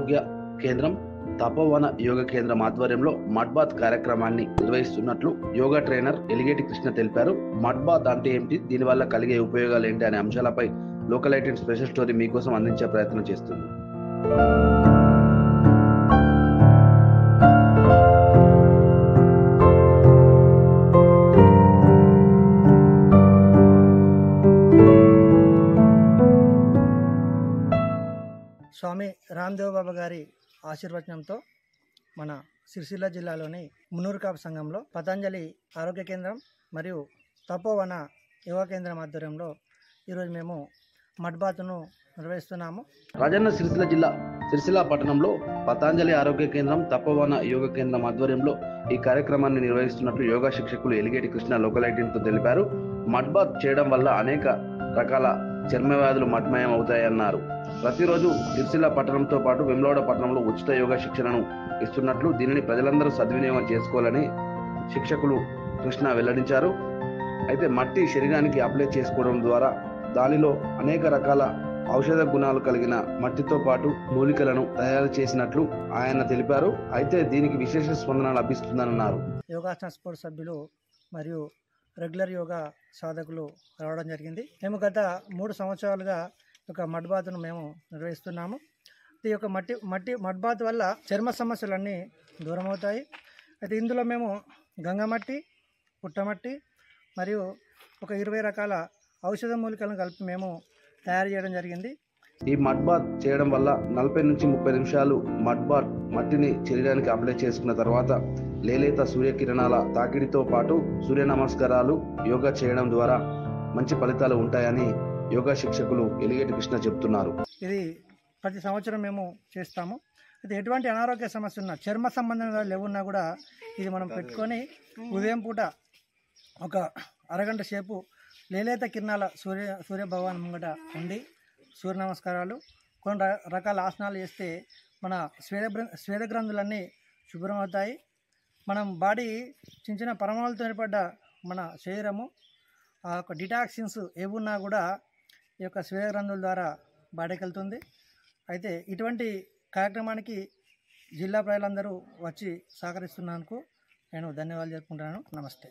ఆరోగ్య కేంద్రం తపోవన యోగ కేంద్రం ఆధ్వర్యంలో మడ్ బాత్ కార్యక్రమాన్ని నిర్వహిస్తున్నట్లు యోగా ట్రైనర్ ఎలిగేటి కృష్ణ తెలిపారు. మడ్ బాత్ అంటే ఏమిటి, దీనివల్ల కలిగే ఉపయోగాలు ఏంటి అనే అంశాలపై లోకల్ 18 స్పెషల్ స్టోరీ మీకోసం అందించే ప్రయత్నం చేస్తుంది. స్వామి రామ్దేవ్ బాబా గారి ఆశీర్వచనంతో మన సిరిసిల్ల జిల్లాలోని మున్నూరు కాపు సంఘంలో పతంజలి ఆరోగ్య కేంద్రం మరియు తపోవన యోగా కేంద్రం ఆధ్వర్యంలో ఈరోజు మేము మడ్ బాత్ను నిర్వహిస్తున్నాము. రాజన్న సిరిసిల్ల జిల్లా సిరిసిల్ల పట్టణంలో పతంజలి ఆరోగ్య కేంద్రం తపోవన యోగ కేంద్రం ఆధ్వర్యంలో ఈ కార్యక్రమాన్ని నిర్వహిస్తున్నట్లు యోగా శిక్షకులు ఎలిగేటి కృష్ణ లోకల్ 18తో తెలిపారు. మడ్ బాత్ చేయడం వల్ల అనేక రకాల చర్మ వ్యాధులు మట్మయం అవుతాయన్నారు. ప్రతిరోజు సిరిసిల్ల పట్టణంతో పాటు వేములవాడ పట్టణంలో ఉచిత యోగా శిక్షణను ఇస్తున్నట్లు, దీనిని ప్రజలందరూ సద్వినియోగం చేసుకోవాలని శిక్షకులు కృష్ణ వెల్లడించారు. అయితే మట్టి శరీరానికి అప్లై చేసుకోవడం ద్వారా దానిలో అనేక రకాల ఔషధ గుణాలు కలిగిన మట్టితో పాటు మూలికలను తయారు చేసినట్లు ఆయన తెలిపారు. అయితే దీనికి విశేష స్పందన లభిస్తుందన్నారు. యోగాసన స్పోర్ట్స్ సభ్యులు మరియు రెగ్యులర్ యోగా సాధకులు రావడం జరిగింది. మేము గత 3 సంవత్సరాలుగా ఒక మడ్ బాత్ను మేము నిర్వహిస్తున్నాము. ఈ యొక్క మడ్ బాత్ వల్ల చర్మ సమస్యలన్నీ దూరం అవుతాయి. అయితే ఇందులో మేము గంగమట్టి, పుట్టమట్టి మరియు ఒక 20 రకాల ఔషధ మూలికలను కలిపి మేము తయారు చేయడం జరిగింది. ఈ మడ్ బాత్ చేయడం వల్ల 40 నుంచి 30 నిమిషాలు మడ్ బాత్ మట్టిని శరీరానికి అప్లై చేసుకున్న తర్వాత లేలేత సూర్యకిరణాల తాకిడితో పాటు సూర్య నమస్కారాలు యోగా చేయడం ద్వారా మంచి ఫలితాలు ఉంటాయని యోగా శిక్షకులు ఎలిగేటి కృష్ణ చెబుతున్నారు. ఇది ప్రతి సంవత్సరం మేము చేస్తాము. అయితే ఎటువంటి అనారోగ్య సమస్య ఉన్నా, చర్మ సంబంధంగా లేవున్నా కూడా ఇది మనం పెట్టుకొని ఉదయం పూట ఒక అరగంట సేపు లేలేత కిరణాల సూర్య భగవాన్ ముంగట ఉండి సూర్య నమస్కారాలు, కొన్ని రకాల ఆసనాలు చేస్తే మన స్వేద గ్రంథులన్నీ శుభ్రం అవుతాయి. మనం బాడీ చిన్న చిన్న పరమాణులతో ఏర్పడ్డ మన శరీరము ఆ యొక్క డిటాక్సిన్స్ ఏమున్నా కూడా ఈ యొక్క స్వేద గ్రంథుల ద్వారా బాడీకి వెళ్తుంది. అయితే ఇటువంటి కార్యక్రమానికి జిల్లా ప్రజలందరూ వచ్చి సహకరిస్తున్నందుకు నేను ధన్యవాదాలు చెప్పుకుంటున్నాను. నమస్తే.